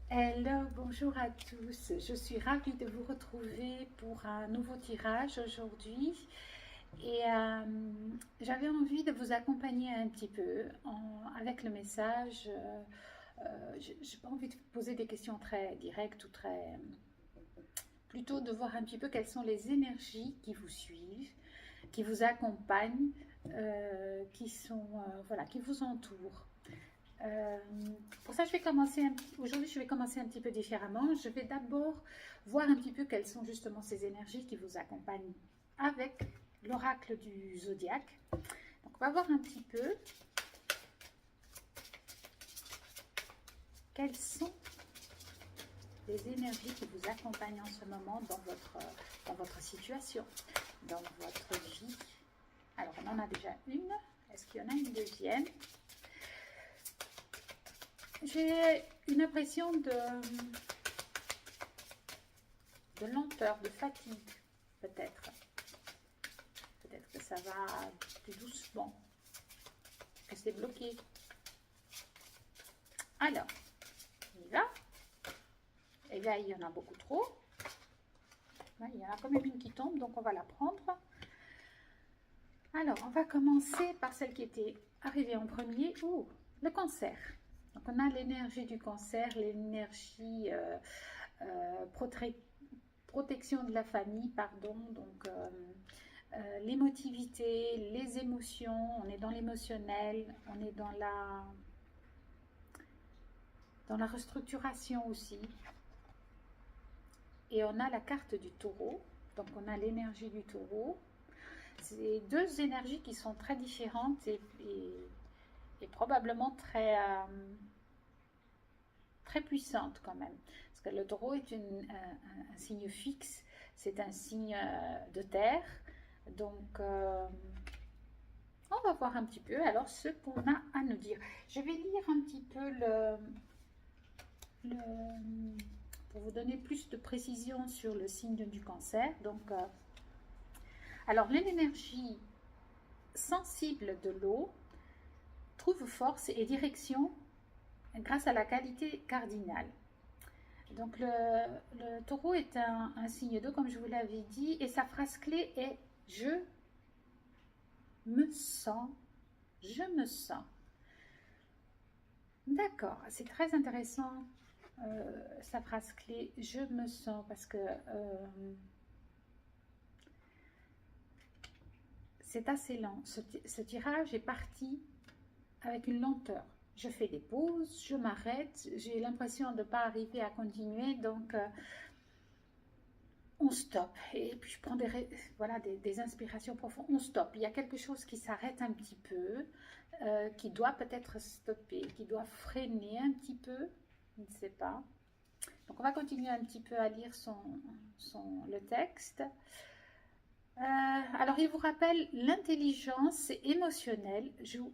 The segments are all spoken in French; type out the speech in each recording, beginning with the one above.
Hello, bonjour à tous. Je suis ravie de vous retrouver pour un nouveau tirage aujourd'hui. Et j'avais envie de vous accompagner un petit peu avec le message. Je n'ai pas envie de poser des questions très directes ou très... Plutôt de voir un petit peu quelles sont les énergies qui vous suivent, qui vous accompagnent, voilà, qui vous entourent. Euh, pour ça, aujourd'hui, je vais commencer un petit peu différemment. Je vais d'abord voir un petit peu quelles sont justement ces énergies qui vous accompagnent avec l'oracle du zodiaque. Donc, on va voir un petit peu quelles sont les énergies qui vous accompagnent en ce moment dans votre situation, dans votre vie. Alors, on en a déjà une. Est-ce qu'il y en a une deuxième? J'ai une impression de lenteur, de fatigue, peut-être. Peut-être que ça va plus doucement, que c'est bloqué. Alors, on y va. Et là, il y en a beaucoup trop. Là, il y en a quand même une qui tombe, donc on va la prendre. Alors, on va commencer par celle qui était arrivée en premier. Oh, le cancer. Donc, on a l'énergie du cancer, l'énergie protection de la famille, pardon. Donc, l'émotivité, les émotions, on est dans l'émotionnel, on est dans la restructuration aussi. Et on a la carte du taureau, donc on a l'énergie du taureau. C'est deux énergies qui sont très différentes et probablement très puissantes quand même. Parce que le taureau est un signe fixe, c'est un signe de terre. Donc, on va voir un petit peu alors ce qu'on a à nous dire. Je vais lire un petit peu pour vous donner plus de précision sur le signe du cancer. Donc, alors l'énergie sensible de l'eau trouve force et direction grâce à la qualité cardinale. Donc le taureau est un signe d'eau, comme je vous l'avais dit, et sa phrase clé est « Je me sens, je me sens ». D'accord, c'est très intéressant sa phrase clé « Je me sens » parce que c'est assez lent. Ce tirage est parti avec une lenteur. Je fais des pauses, je m'arrête, j'ai l'impression de ne pas arriver à continuer, donc on stoppe. Et puis je prends des inspirations profondes. On stoppe. Il y a quelque chose qui s'arrête un petit peu, qui doit peut-être stopper, qui doit freiner un petit peu, je ne sais pas. Donc on va continuer un petit peu à lire le texte. Alors, il vous rappelle que l'intelligence émotionnelle joue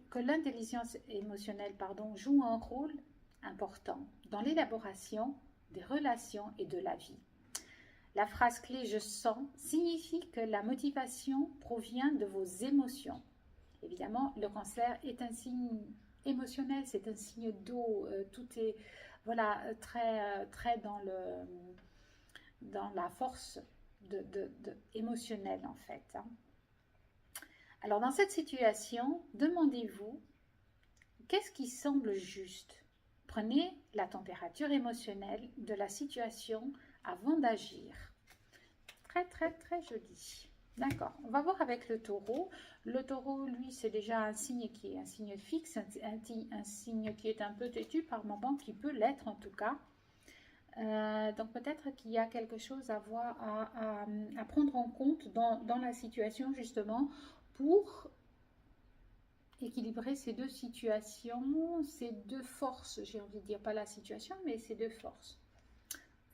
un rôle important dans l'élaboration des relations et de la vie. La phrase clé « je sens » signifie que la motivation provient de vos émotions. Évidemment, le cancer est un signe émotionnel, c'est un signe d'eau, tout est très dans la force émotionnelle en fait. Alors dans cette situation, demandez-vous qu'est-ce qui semble juste. Prenez la température émotionnelle de la situation avant d'agir. Très très très joli. D'accord, on va voir avec le taureau. Le taureau, lui, c'est déjà un signe qui est un signe fixe, un signe qui est un peu têtu par moment, qui peut l'être en tout cas. Donc peut-être qu'il y a quelque chose à prendre en compte dans la situation justement pour équilibrer ces deux situations, ces deux forces, j'ai envie de dire, pas la situation, mais ces deux forces.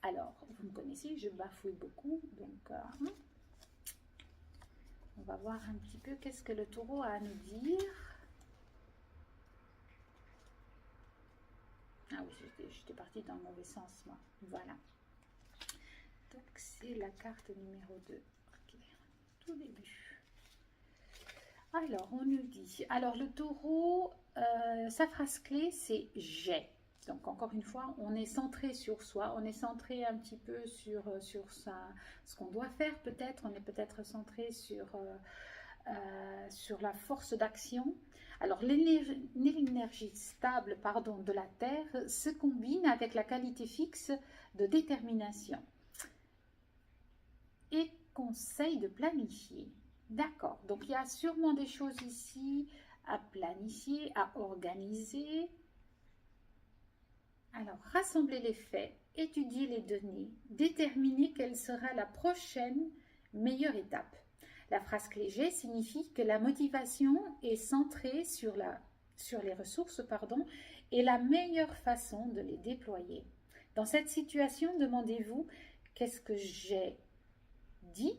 Alors, vous me connaissez, je bafouille beaucoup, donc on va voir un petit peu qu'est-ce que le taureau a à nous dire. Ah oui, j'étais partie dans le mauvais sens, moi. Voilà. Donc, c'est la carte numéro 2. Ok, tout début. Alors, on nous dit... Alors, le taureau, sa phrase clé, c'est « j'ai ». Donc encore une fois, on est centré sur soi, on est centré un petit peu sur, ce qu'on doit faire peut-être, on est peut-être centré sur la force d'action. Alors l'énergie stable de la Terre se combine avec la qualité fixe de détermination et conseille de planifier. D'accord, donc il y a sûrement des choses ici à planifier, à organiser. Alors, rassembler les faits, étudier les données, déterminer quelle sera la prochaine meilleure étape. La phrase clé G signifie que la motivation est centrée sur les ressources et la meilleure façon de les déployer. Dans cette situation, demandez-vous qu'est-ce que j'ai dit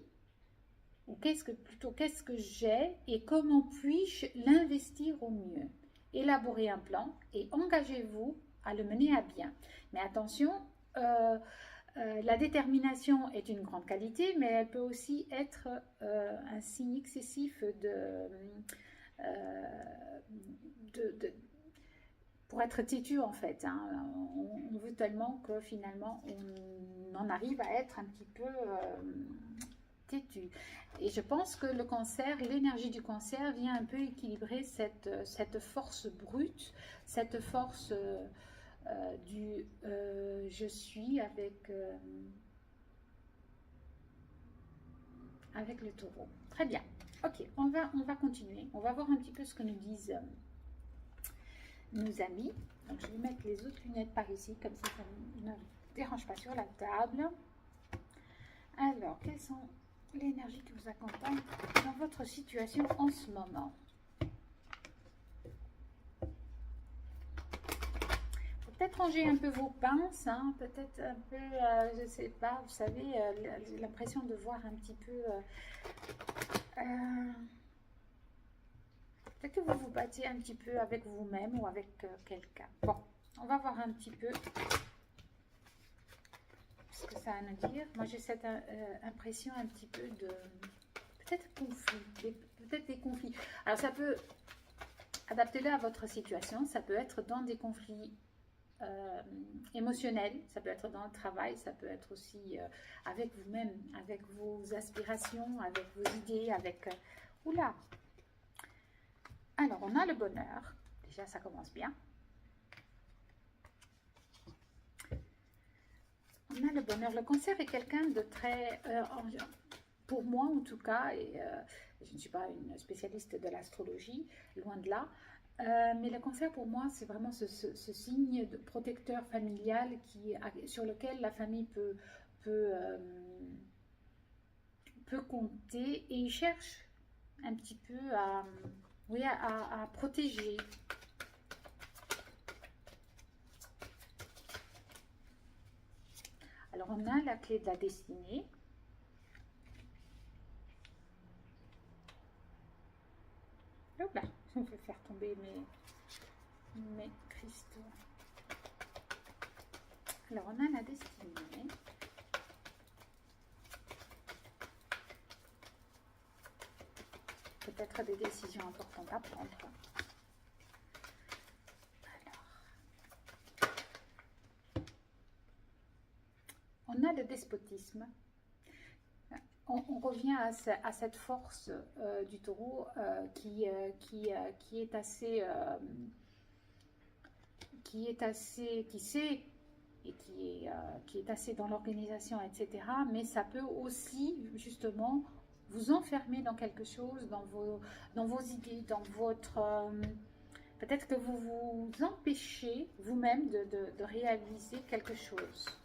ou qu'est-ce que j'ai et comment puis-je l'investir au mieux. Élaborez un plan et engagez-vous à le mener à bien. Mais attention, la détermination est une grande qualité, mais elle peut aussi être un signe excessif pour être têtu en fait. Hein. On veut tellement que finalement on en arrive à être un petit peu têtu. Et je pense que le cancer, l'énergie du cancer vient un peu équilibrer cette force brute, cette force du je suis avec le taureau. Très bien. Ok, on va continuer. On va voir un petit peu ce que nous disent nos amis. Donc je vais mettre les autres lunettes par ici, comme ça ne dérange pas sur la table. Alors, quelles sont les énergies qui vous accompagnent dans votre situation en ce moment? Peut-être ranger un peu vos pinces, hein, peut-être un peu, je ne sais pas, vous savez, j'ai l'impression de voir un petit peu... peut-être que vous vous battez un petit peu avec vous-même ou avec quelqu'un. Bon, on va voir un petit peu ce que ça a à nous dire. Moi, j'ai cette impression un petit peu de... peut-être conflit, peut-être des conflits. Alors, ça peut... adaptez-le à votre situation, ça peut être dans des conflits émotionnel, ça peut être dans le travail, ça peut être aussi avec vous-même, avec vos aspirations, avec vos idées, avec... oula! Alors, on a le bonheur. Déjà, ça commence bien. On a le bonheur. Le cancer est quelqu'un de très... pour moi, en tout cas, et je ne suis pas une spécialiste de l'astrologie, loin de là, mais le cancer pour moi c'est vraiment ce signe de protecteur familial sur lequel la famille peut compter, et il cherche un petit peu à protéger. Alors on a la clé de la destinée. Hop là, on peut faire tomber mes cristaux. Alors, on a la destinée. Peut-être des décisions importantes à prendre. Alors, on a le despotisme. On revient à cette force du taureau qui sait et qui est assez dans l'organisation, etc. Mais ça peut aussi justement vous enfermer dans quelque chose, dans vos idées, dans votre... peut-être que vous vous empêchez vous-même de réaliser quelque chose.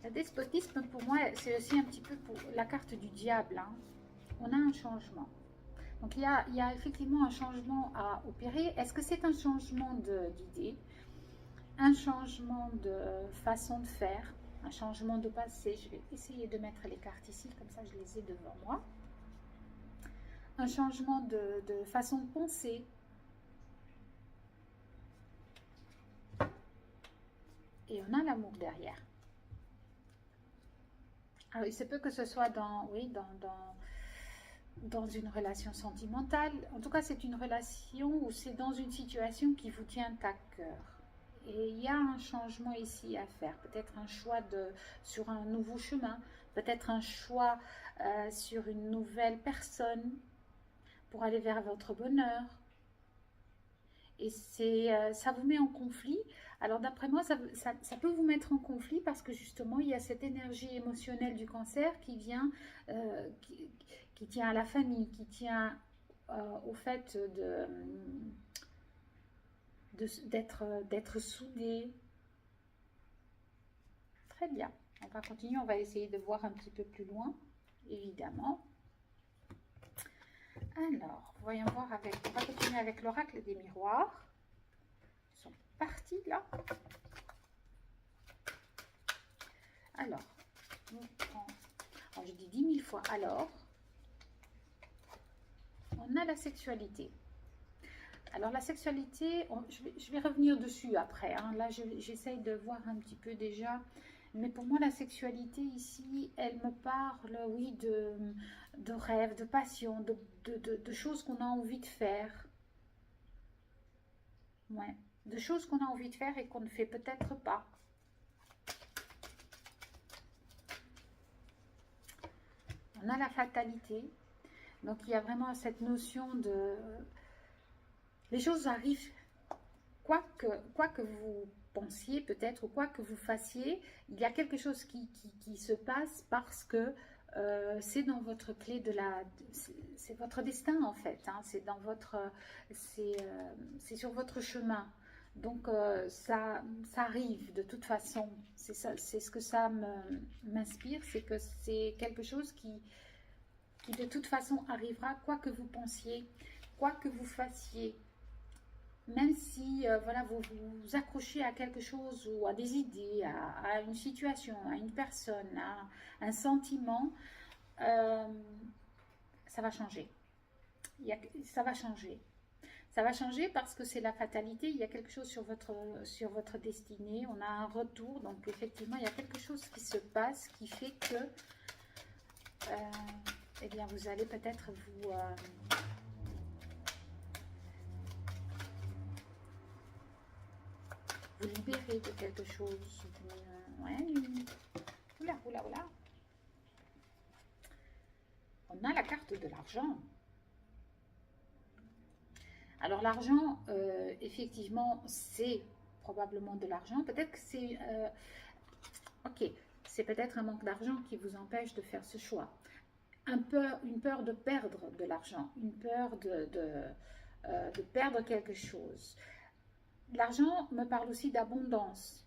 Le despotisme, pour moi, c'est aussi un petit peu pour la carte du diable. Hein. On a un changement. Donc, il y a effectivement un changement à opérer. Est-ce que c'est un changement d'idée, un changement de façon de faire, un changement de passé? Je vais essayer de mettre les cartes ici, comme ça je les ai devant moi. Un changement de façon de penser. Et on a l'amour derrière. Alors, il se peut que ce soit dans dans une relation sentimentale. En tout cas, c'est une relation ou c'est dans une situation qui vous tient à cœur. Et il y a un changement ici à faire. Peut-être un choix sur un nouveau chemin. Peut-être un choix sur une nouvelle personne pour aller vers votre bonheur. Et ça vous met en conflit. Alors d'après moi, ça peut vous mettre en conflit parce que justement, il y a cette énergie émotionnelle du cancer qui vient, qui tient à la famille, qui tient au fait d'être soudé. Très bien. On va continuer, on va essayer de voir un petit peu plus loin, évidemment. Alors, voyons voir on va continuer avec l'oracle des miroirs. Ils sont partis là. Alors, je dis 10 000 fois alors. On a la sexualité. Alors la sexualité, je vais revenir dessus après. Hein. Là, j'essaye de voir un petit peu déjà. Mais pour moi, la sexualité ici, elle me parle, oui, de rêves, de passion, de choses qu'on a envie de faire. Ouais, de choses qu'on a envie de faire et qu'on ne fait peut-être pas. On a la fatalité. Donc, il y a vraiment cette notion de... Les choses arrivent, quoi que vous pensiez peut-être, ou quoi que vous fassiez, il y a quelque chose qui se passe parce que c'est dans votre clé de la... C'est votre destin en fait, hein, c'est dans votre... c'est sur votre chemin. Donc ça arrive de toute façon. C'est ce que ça m'inspire, c'est que c'est quelque chose qui de toute façon arrivera, quoi que vous pensiez, quoi que vous fassiez. Même si voilà, vous vous accrochez à quelque chose ou à des idées, à une situation, à une personne, à un sentiment, ça va changer. Ça va changer. Ça va changer parce que c'est la fatalité, il y a quelque chose sur votre destinée, on a un retour, donc effectivement, il y a quelque chose qui se passe qui fait que eh bien, vous allez peut-être vous libérer de quelque chose. Ouais. Oula. On a la carte de l'argent. Alors l'argent, effectivement, c'est probablement de l'argent. Peut-être que c'est... ok, c'est peut-être un manque d'argent qui vous empêche de faire ce choix. Une peur de perdre de l'argent, une peur de perdre quelque chose. L'argent me parle aussi d'abondance.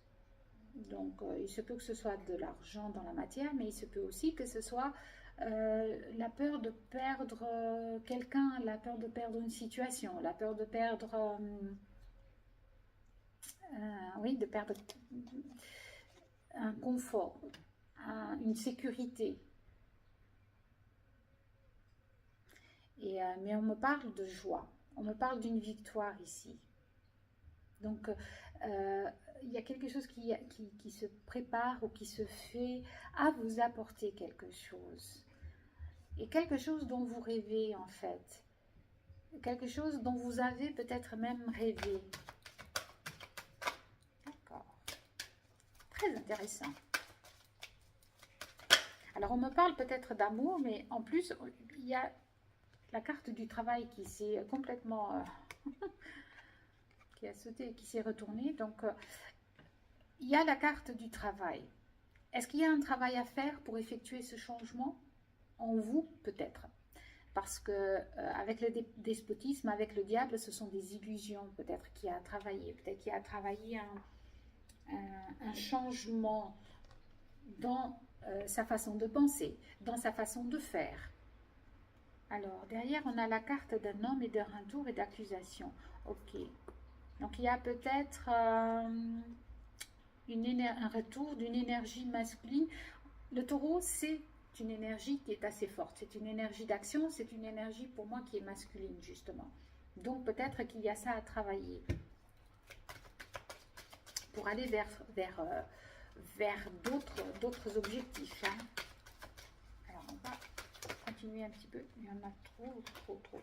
Donc, il se peut que ce soit de l'argent dans la matière, mais il se peut aussi que ce soit la peur de perdre quelqu'un, la peur de perdre une situation, la peur de perdre... oui, de perdre un confort, une sécurité. Mais on me parle de joie, on me parle d'une victoire ici. Donc, il y a quelque chose qui se prépare ou qui se fait à vous apporter quelque chose. Et quelque chose dont vous rêvez en fait. Quelque chose dont vous avez peut-être même rêvé. D'accord. Très intéressant. Alors, on me parle peut-être d'amour, mais en plus, il y a la carte du travail qui s'est complètement... qui a sauté et qui s'est retournée. Donc, il y a la carte du travail. Est-ce qu'il y a un travail à faire pour effectuer ce changement en vous? Peut-être. Parce que avec le despotisme, avec le diable, ce sont des illusions peut-être qu'il y a à travailler. Peut-être qu'il y a à travailler un changement dans sa façon de penser, dans sa façon de faire. Alors, derrière, on a la carte d'un homme et d'un retour et d'accusation. Ok. Donc, il y a peut-être un retour d'une énergie masculine. Le taureau, c'est une énergie qui est assez forte. C'est une énergie d'action, c'est une énergie pour moi qui est masculine, justement. Donc, peut-être qu'il y a ça à travailler pour aller vers d'autres objectifs. Hein. Alors, on va continuer un petit peu. Il y en a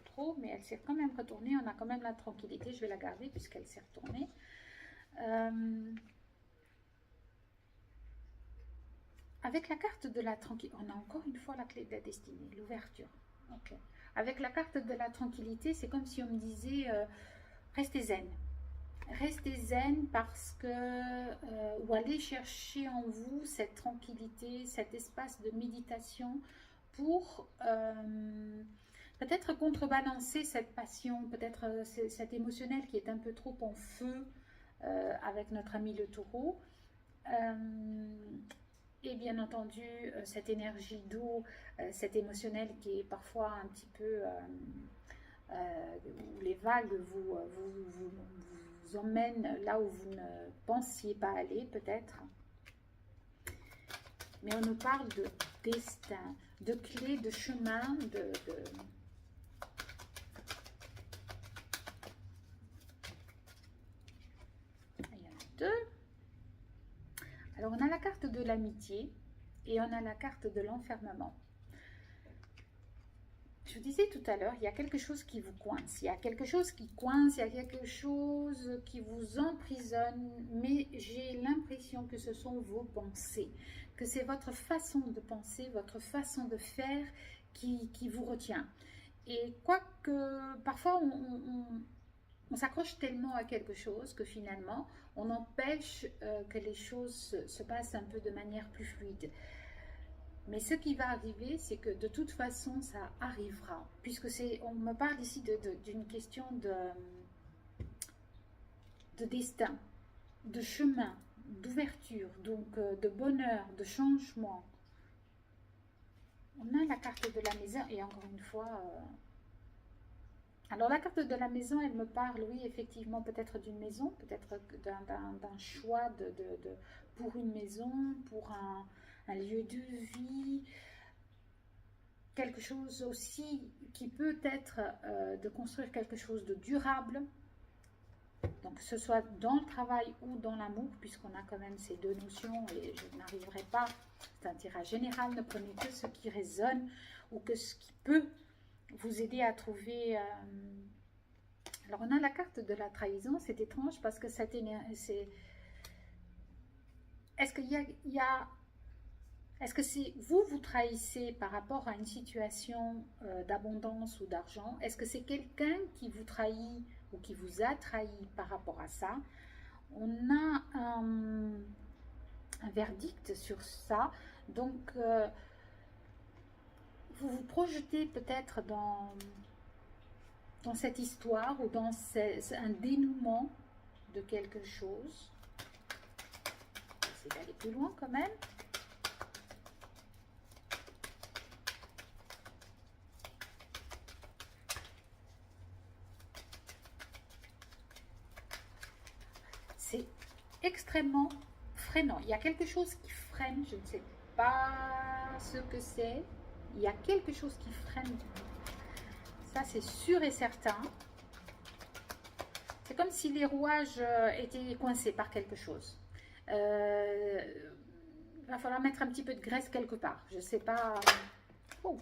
trop, mais elle s'est quand même retournée. On a quand même la tranquillité. Je vais la garder puisqu'elle s'est retournée. Avec la carte de la tranquillité, on a encore une fois la clé de la destinée, l'ouverture. Ok. Avec la carte de la tranquillité, c'est comme si on me disait restez zen. Restez zen parce que, ou allez chercher en vous cette tranquillité, cet espace de méditation pour peut-être contrebalancer cette passion, peut-être cet émotionnel qui est un peu trop en feu avec notre ami le taureau. Et bien entendu, cette énergie d'eau, cet émotionnel qui est parfois un petit peu... où les vagues vous emmènent là où vous ne pensiez pas aller peut-être. Mais on nous parle de destin, de clés, de chemin, Il y en a deux. Alors on a la carte de l'amitié et on a la carte de l'enfermement. Je vous disais tout à l'heure, il y a quelque chose qui vous coince, il y a quelque chose qui coince, il y a quelque chose qui vous emprisonne, mais j'ai l'impression que ce sont vos pensées, que c'est votre façon de penser, votre façon de faire qui vous retient. Et quoique parfois on s'accroche tellement à quelque chose que finalement on empêche que les choses se passent un peu de manière plus fluide. Mais ce qui va arriver, c'est que de toute façon, ça arrivera. Puisque on me parle ici d'une question de destin, de chemin, d'ouverture, donc de bonheur, de changement. On a la carte de la maison et encore une fois... Alors la carte de la maison, elle me parle, oui, effectivement, peut-être d'une maison, peut-être d'un choix pour une maison, pour un lieu de vie, quelque chose aussi qui peut être de construire quelque chose de durable, donc que ce soit dans le travail ou dans l'amour, puisqu'on a quand même ces deux notions et je n'arriverai pas, c'est un tirage général, ne prenez que ce qui résonne ou que ce qui peut vous aider à trouver... Alors on a la carte de la trahison, c'est étrange parce que cette énergie, c'est... Est-ce qu'il y a est-ce que c'est vous trahissez par rapport à une situation d'abondance ou d'argent? Est-ce que c'est quelqu'un qui vous trahit ou qui vous a trahi par rapport à ça? On a un verdict sur ça. Donc, vous vous projetez peut-être dans cette histoire ou dans un dénouement de quelque chose. Je vais essayer d'aller plus loin quand même. C'est extrêmement freinant. Il y a quelque chose qui freine, je ne sais pas ce que c'est. Il y a quelque chose qui freine. Ça, c'est sûr et certain. C'est comme si les rouages étaient coincés par quelque chose. Il va falloir mettre un petit peu de graisse quelque part. Je ne sais pas. Oh.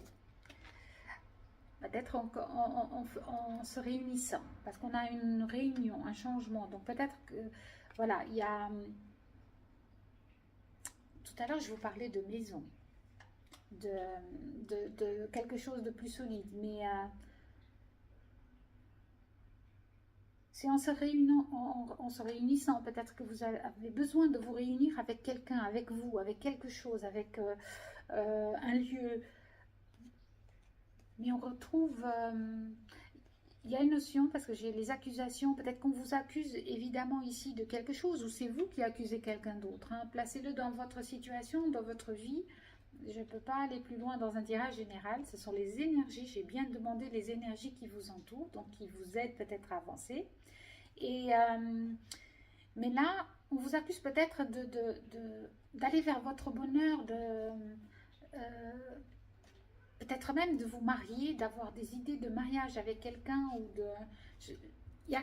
Peut-être en se réunissant. Parce qu'on a une réunion, un changement. Donc peut-être que... Voilà, il y a... Tout à l'heure, je vous parlais de maison. De quelque chose de plus solide. Mais... c'est en se réunissant, peut-être que vous avez besoin de vous réunir avec quelqu'un, avec vous, avec quelque chose, avec un lieu. Mais on retrouve... il y a une notion, parce que j'ai les accusations, peut-être qu'on vous accuse évidemment ici de quelque chose, ou c'est vous qui accusez quelqu'un d'autre. Hein. Placez-le dans votre situation, dans votre vie. Je ne peux pas aller plus loin dans un tirage général. Ce sont les énergies, j'ai bien demandé les énergies qui vous entourent, donc qui vous aident peut-être à avancer. Et, mais là, on vous accuse peut-être d'aller vers votre bonheur, peut-être même de vous marier, d'avoir des idées de mariage avec quelqu'un. Il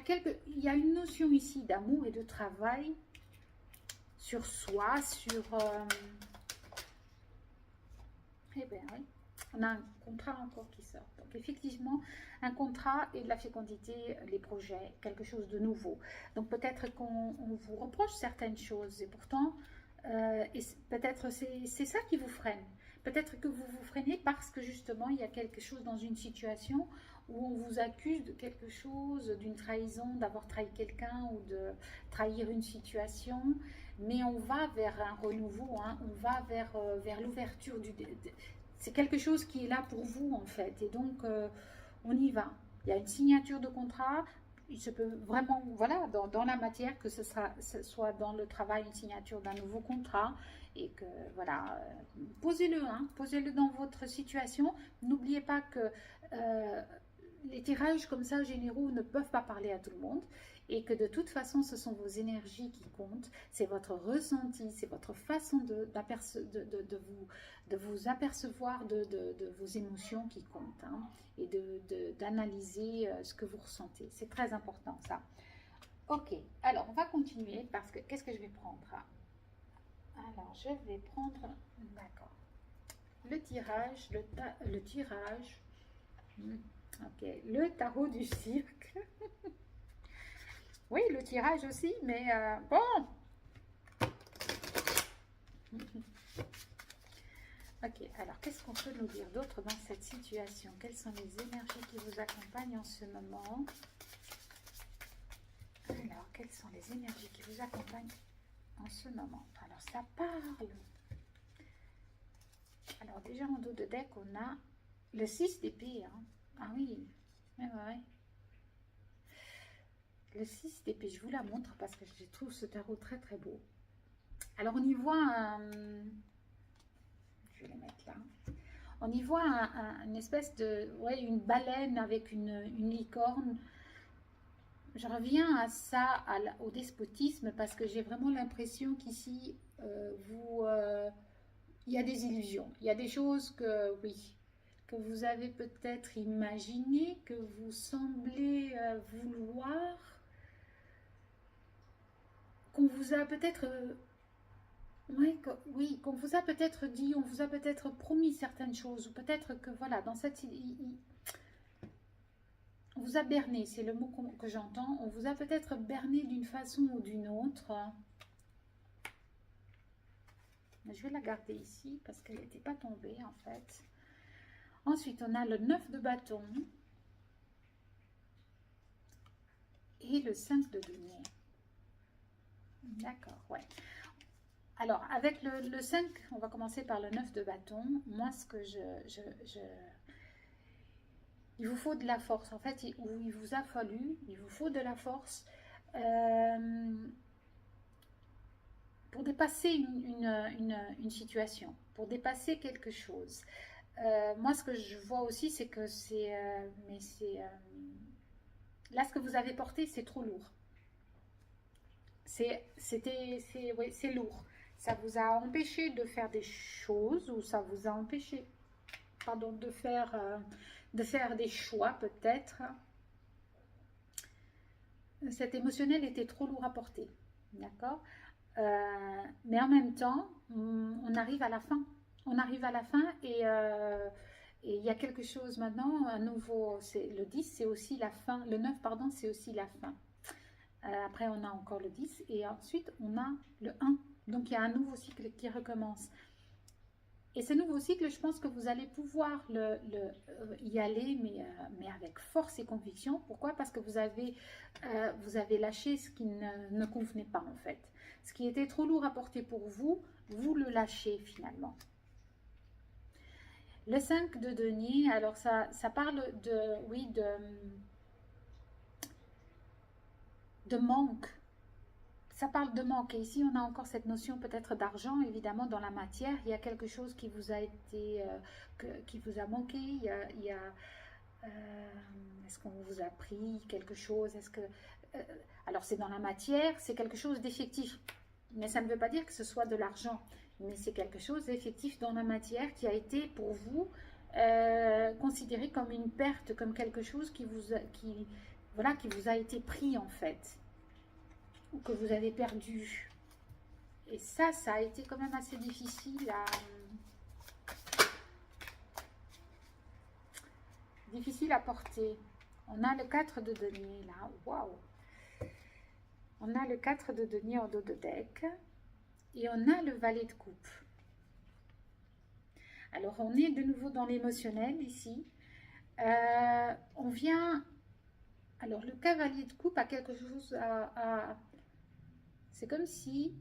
y a une notion ici d'amour et de travail sur soi, sur... eh bien oui, On a un contrat encore qui sort. Donc effectivement, un contrat et de la fécondité, les projets, quelque chose de nouveau. Donc peut-être qu'on vous reproche certaines choses et pourtant, peut-être c'est ça qui vous freine. Peut-être que vous vous freinez parce que justement, il y a quelque chose dans une situation où on vous accuse de quelque chose, d'une trahison, d'avoir trahi quelqu'un ou de trahir une situation. Mais on va vers un renouveau, hein, on va vers l'ouverture c'est quelque chose qui est là pour vous en fait. Et donc, on y va. Il y a une signature de contrat. Il se peut vraiment, voilà, dans la matière, que ce soit dans le travail une signature d'un nouveau contrat. Et que, voilà, posez-le, hein, posez-le dans votre situation. N'oubliez pas que les tirages comme ça généraux ne peuvent pas parler à tout le monde et que de toute façon ce sont vos énergies qui comptent, c'est votre ressenti, c'est votre façon de vous apercevoir de vos émotions qui comptent, hein, et d'analyser ce que vous ressentez. C'est très important ça. Ok, alors on va continuer parce que qu'est-ce que je vais prendre? Alors je vais prendre, d'accord, le tirage, le tirage. Ok, le tarot du cirque. Oui, le tirage aussi, mais bon. Ok, alors qu'est-ce qu'on peut nous dire d'autre dans cette situation? Quelles sont les énergies qui vous accompagnent en ce moment? Alors, quelles sont les énergies qui vous accompagnent en ce moment? Alors, ça parle. Alors, déjà en dos de deck, on a le 6 d'épée. Hein. Ah oui, ouais. Le 6 d'épée, je vous la montre parce que je trouve ce tarot très très beau. Alors, on y voit un... Je vais le mettre là. On y voit une espèce de... Ouais, une baleine avec une licorne. Je reviens à ça, au despotisme, parce que j'ai vraiment l'impression qu'ici, il y a des illusions. Il y a des choses que, oui, que vous avez peut-être imaginées, que vous semblez vouloir, qu'on vous a peut-être... oui, qu'on vous a peut-être dit, on vous a peut-être promis certaines choses, ou peut-être que, voilà, dans cette... On vous a berné, c'est le mot que j'entends. On vous a peut-être berné d'une façon ou d'une autre. Je vais la garder ici parce qu'elle n'était pas tombée en fait. Ensuite, on a le 9 de bâton et le 5 de denier. D'accord, ouais. Alors, avec le 5, on va commencer par le 9 de bâton. Moi, ce que il vous faut de la force. En fait, il vous a fallu, il vous faut de la force pour dépasser une situation, pour dépasser quelque chose. Moi, ce que je vois aussi, c'est que là, ce que vous avez porté, c'est trop lourd. C'est lourd. Ça vous a empêché de faire des choses ou ça vous a empêché, pardon, de faire des choix peut-être. Cet émotionnel était trop lourd à porter, d'accord. Mais en même temps, on arrive à la fin. On arrive à la fin et il y a quelque chose maintenant, un nouveau, le 10, c'est aussi la fin, le 9, pardon, c'est aussi la fin. Après, on a encore le 10 et ensuite, on a le 1. Donc, il y a un nouveau cycle qui recommence. Et ce nouveau cycle, je pense que vous allez pouvoir y aller, mais avec force et conviction. Pourquoi? Parce que vous avez lâché ce qui ne convenait pas, en fait. Ce qui était trop lourd à porter pour vous, vous le lâchez finalement. Le 5 de denier, alors ça parle de manque. Ça parle de manque. Et ici, on a encore cette notion peut-être d'argent, évidemment, dans la matière. Il y a quelque chose qui vous a été, qui vous a manqué. Est-ce qu'on vous a pris quelque chose? Alors, c'est dans la matière, c'est quelque chose d'effectif. Mais ça ne veut pas dire que ce soit de l'argent. Mais c'est quelque chose d'effectif dans la matière qui a été pour vous considéré comme une perte, comme quelque chose qui vous a été pris en fait, ou que vous avez perdu. Et ça a été quand même assez difficile difficile à porter. On a le 4 de denier là, waouh. On a le 4 de denier en dos de deck et on a le valet de coupe. Alors on est de nouveau dans l'émotionnel ici. On vient... Alors le cavalier de coupe a quelque chose à... C'est comme si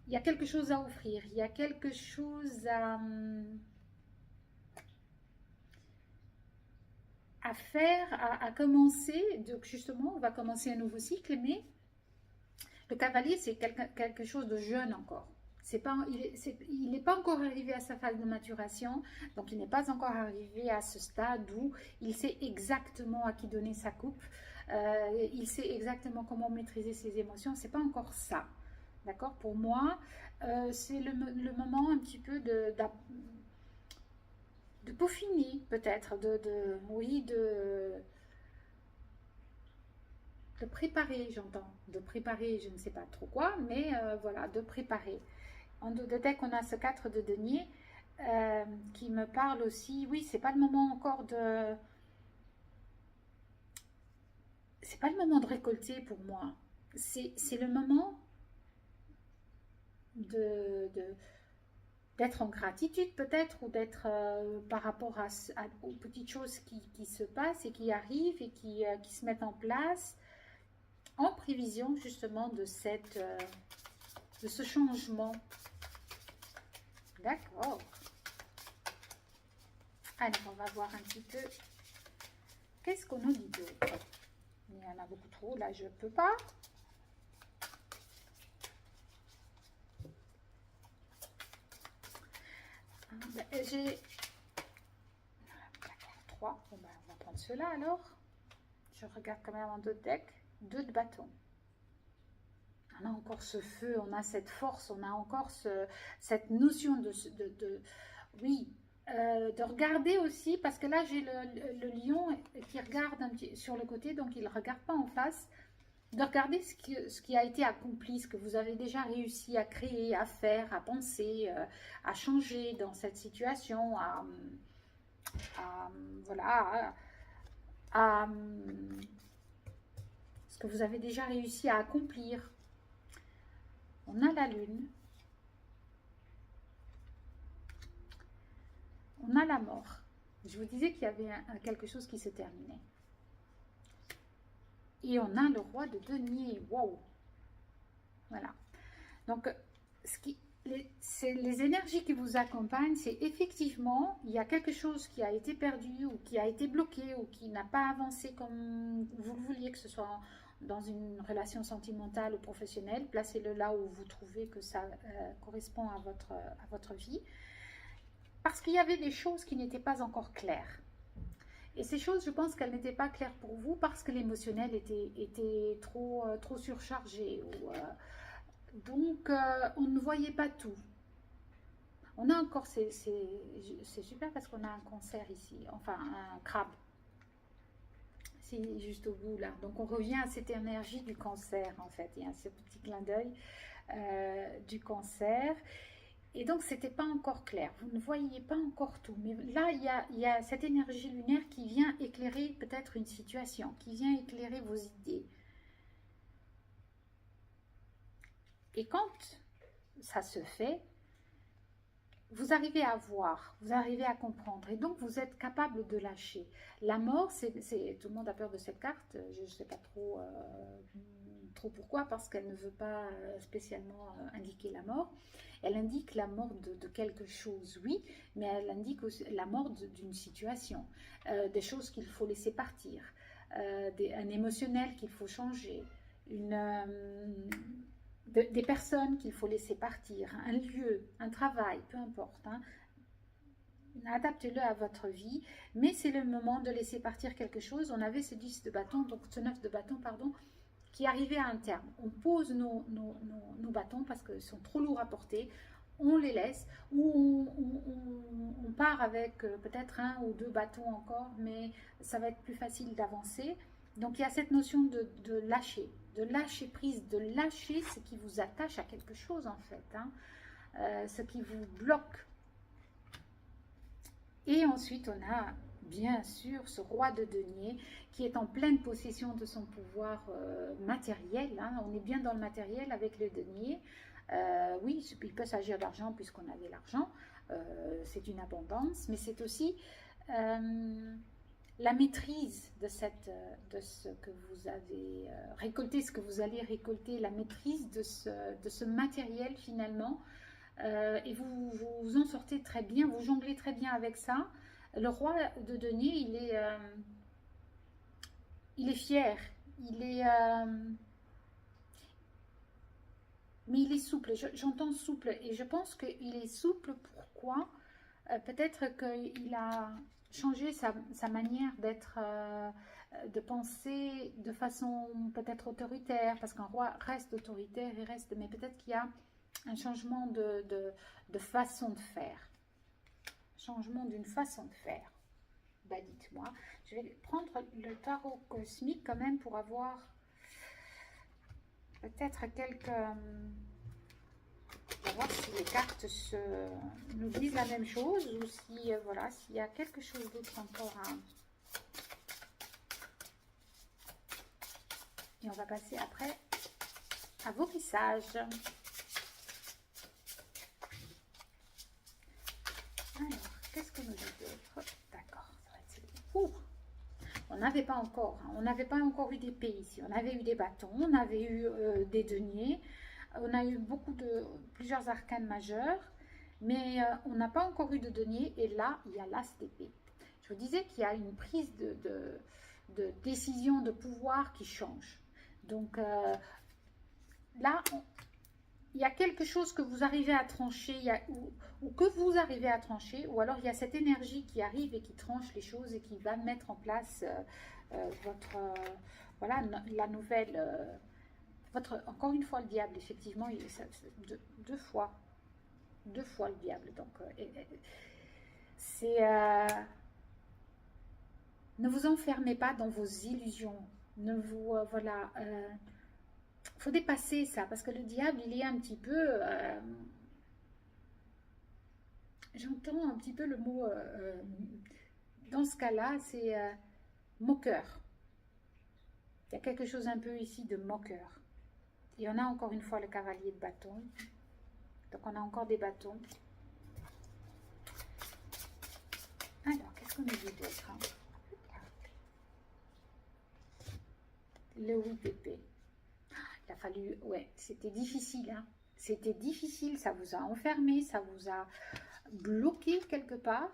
il y a quelque chose à offrir, il y a quelque chose à faire, à commencer. Donc justement, on va commencer un nouveau cycle, mais le cavalier, c'est quelque chose de jeune encore. Il n'est pas encore arrivé à sa phase de maturation, donc il n'est pas encore arrivé à ce stade où il sait exactement à qui donner sa coupe, il sait exactement comment maîtriser ses émotions, c'est pas encore ça. D'accord? Pour moi, c'est le moment un petit peu de peaufiner, peut-être, oui, de préparer, j'entends. De préparer, je ne sais pas trop quoi, mais voilà, de préparer. En dos de deck, on a ce 4 de denier qui me parle aussi. Oui, c'est pas le moment encore de... C'est pas le moment de récolter pour moi. C'est le moment d'être en gratitude peut-être, ou d'être par rapport aux petites choses qui se passent et qui arrivent et qui se mettent en place en prévision justement de ce changement. D'accord. Alors on va voir un petit peu qu'est-ce qu'on nous dit d'autre. Il y en a beaucoup trop, là je peux pas. J'ai 3, bon, ben, on va prendre cela alors. Je regarde quand même en deux decks, 2 de bâton. On a encore ce feu, on a cette force, on a encore cette notion oui, de regarder aussi, parce que là j'ai le lion qui regarde un petit sur le côté, donc il ne regarde pas en face. De regarder ce qui a été accompli, ce que vous avez déjà réussi à créer, à faire, à penser, à changer dans cette situation, voilà, ce que vous avez déjà réussi à accomplir. On a la lune, on a la mort. Je vous disais qu'il y avait quelque chose qui se terminait. Et on a le roi de denier. Wow! Voilà. Donc, les énergies qui vous accompagnent, c'est effectivement, il y a quelque chose qui a été perdu ou qui a été bloqué ou qui n'a pas avancé comme vous le vouliez, que ce soit dans une relation sentimentale ou professionnelle. Placez-le là où vous trouvez que ça correspond à votre vie. Parce qu'il y avait des choses qui n'étaient pas encore claires. Et ces choses, je pense qu'elles n'étaient pas claires pour vous parce que l'émotionnel était trop surchargé. Donc, on ne voyait pas tout. On a encore, c'est super parce qu'on a un cancer ici, enfin un crabe. C'est juste au bout là. Donc, on revient à cette énergie du cancer en fait. Il y a ce petit clin d'œil du cancer. Et donc, c'était pas encore clair. Vous ne voyiez pas encore tout. Mais là, il y a cette énergie lunaire qui vient éclairer peut-être une situation, qui vient éclairer vos idées. Et quand ça se fait, vous arrivez à voir, vous arrivez à comprendre. Et donc, vous êtes capable de lâcher. La mort, tout le monde a peur de cette carte. Je ne sais pas trop pourquoi, parce qu'elle ne veut pas spécialement indiquer la mort. Elle indique la mort de quelque chose, oui, mais elle indique aussi la mort d'une situation, des choses qu'il faut laisser partir, un émotionnel qu'il faut changer, des personnes qu'il faut laisser partir, un lieu, un travail, peu importe. Hein. Adaptez-le à votre vie, mais c'est le moment de laisser partir quelque chose. On avait ce 10 de bâton, donc ce 9 de bâton, pardon, qui arrivait à un terme. On pose nos bâtons parce qu'ils sont trop lourds à porter, on les laisse, ou on part avec peut-être 1 ou 2 bâtons encore, mais ça va être plus facile d'avancer. Donc il y a cette notion de lâcher prise, de lâcher ce qui vous attache à quelque chose en fait, hein, ce qui vous bloque. Et ensuite on a bien sûr, ce roi de denier qui est en pleine possession de son pouvoir matériel. Hein. On est bien dans le matériel avec le denier. Oui, il peut s'agir d'argent puisqu'on avait l'argent. C'est une abondance, mais c'est aussi la maîtrise de ce que vous avez récolté, ce que vous allez récolter, la maîtrise de ce matériel finalement. Et vous en sortez très bien, vous jonglez très bien avec ça. Le roi de denier, il est fier, il est, mais il est souple. J'entends souple et je pense qu'il est souple. Pourquoi? Peut-être qu'il a changé sa manière d'être, de penser de façon peut-être autoritaire, parce qu'un roi reste autoritaire, il reste, mais peut-être qu'il y a un changement de façon de faire. Changement d'une façon de faire. Bah dites-moi. Je vais prendre le tarot cosmique quand même pour avoir peut-être quelques... On va voir si les cartes nous disent la même chose ou si voilà, s'il y a quelque chose d'autre encore à... Et on va passer après à vos messages. Alors, qu'est-ce que nous dit d'autre? D'accord, ça va être... Ouh, on n'avait pas encore, hein, on n'avait pas encore eu d'épée ici. On avait eu des bâtons, on avait eu des deniers. On a eu plusieurs arcanes majeurs, mais on n'a pas encore eu de denier. Et là, il y a l'as d'épée. Je vous disais qu'il y a une prise de décision, de pouvoir qui change. Donc là, il y a quelque chose que vous arrivez à trancher, ou que vous arrivez à trancher, ou alors il y a cette énergie qui arrive et qui tranche les choses et qui va mettre en place votre, voilà, la nouvelle... encore une fois le diable, effectivement, deux fois le diable. Donc, c'est... ne vous enfermez pas dans vos illusions. Ne vous... voilà. Faut dépasser ça, parce que le diable, il est un petit peu... j'entends un petit peu le mot... dans ce cas-là, c'est moqueur. Il y a quelque chose un peu ici de moqueur. Et on a encore une fois le cavalier de bâton. Donc on a encore des bâtons. Alors, qu'est-ce qu'on nous dit d'autre, hein? Le 8 d'épée. Il a fallu... Ouais, c'était difficile. Hein? C'était difficile. Ça vous a enfermé. Ça vous a bloqué quelque part.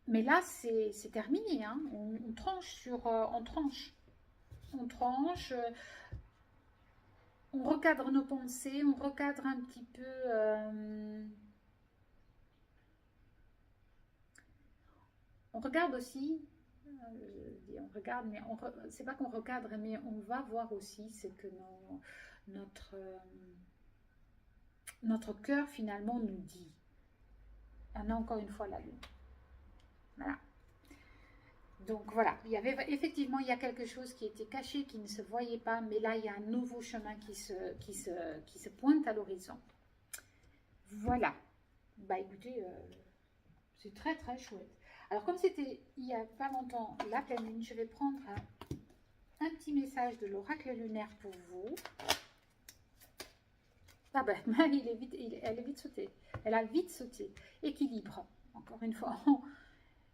Mais là, c'est terminé. Hein? On tranche sur... on tranche. On tranche... on recadre nos pensées, on recadre un petit peu... on regarde aussi, on regarde, mais c'est pas qu'on recadre, mais on va voir aussi ce que notre cœur finalement nous dit. On a encore une fois la lune. Voilà. Donc voilà, effectivement, il y a quelque chose qui était caché, qui ne se voyait pas, mais là, il y a un nouveau chemin qui se pointe à l'horizon. Voilà. Bah écoutez, c'est très très chouette. Alors comme c'était il n'y a pas longtemps la pleine lune, je vais prendre un petit message de l'oracle lunaire pour vous. Ah ben, elle est vite sautée. Elle a vite sauté. Équilibre, encore une fois.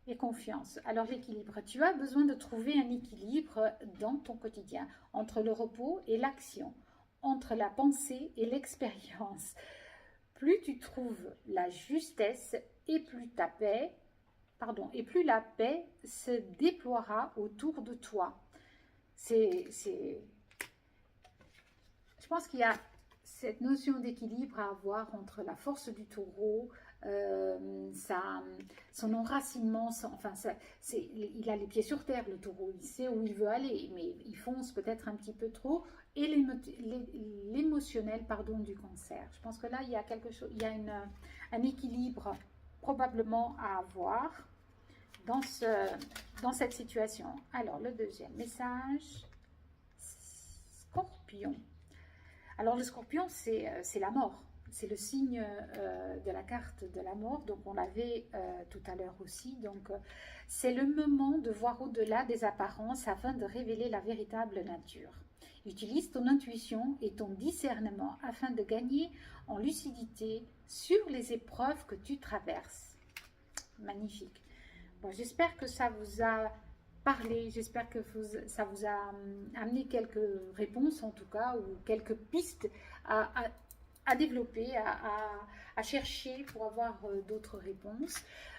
Et confiance. Alors l'équilibre, tu as besoin de trouver un équilibre dans ton quotidien, entre le repos et l'action, entre la pensée et l'expérience. Plus tu trouves la justesse et plus et plus la paix se déploiera autour de toi. Je pense qu'il y a cette notion d'équilibre à avoir entre la force du taureau, son enracinement, il a les pieds sur terre, le taureau, il sait où il veut aller, mais il fonce peut-être un petit peu trop, et l'émotionnel, du cancer. Je pense que là, il y a quelque chose, il y a un équilibre probablement à avoir dans cette situation. Alors, le deuxième message, Scorpion. Alors, le Scorpion, c'est la mort. c'est le signe de la carte de la mort, donc on l'avait tout à l'heure aussi. Donc c'est le moment de voir au-delà des apparences afin de révéler la véritable nature. Utilise ton intuition et ton discernement afin de gagner en lucidité sur les épreuves que tu traverses. Magnifique. Bon, j'espère que ça vous a parlé, j'espère que ça vous a amené quelques réponses en tout cas, ou quelques pistes à développer, à chercher pour avoir d'autres réponses.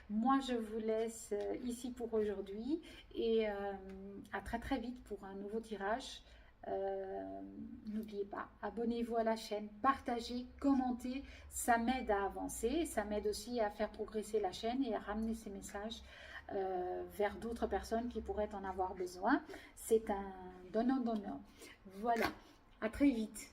Moi, je vous laisse ici pour aujourd'hui et à très très vite pour un nouveau tirage. N'oubliez pas, abonnez-vous à la chaîne, partagez, commentez, ça m'aide à avancer, ça m'aide aussi à faire progresser la chaîne et à ramener ces messages vers d'autres personnes qui pourraient en avoir besoin. C'est un donnant-donnant. Voilà, à très vite.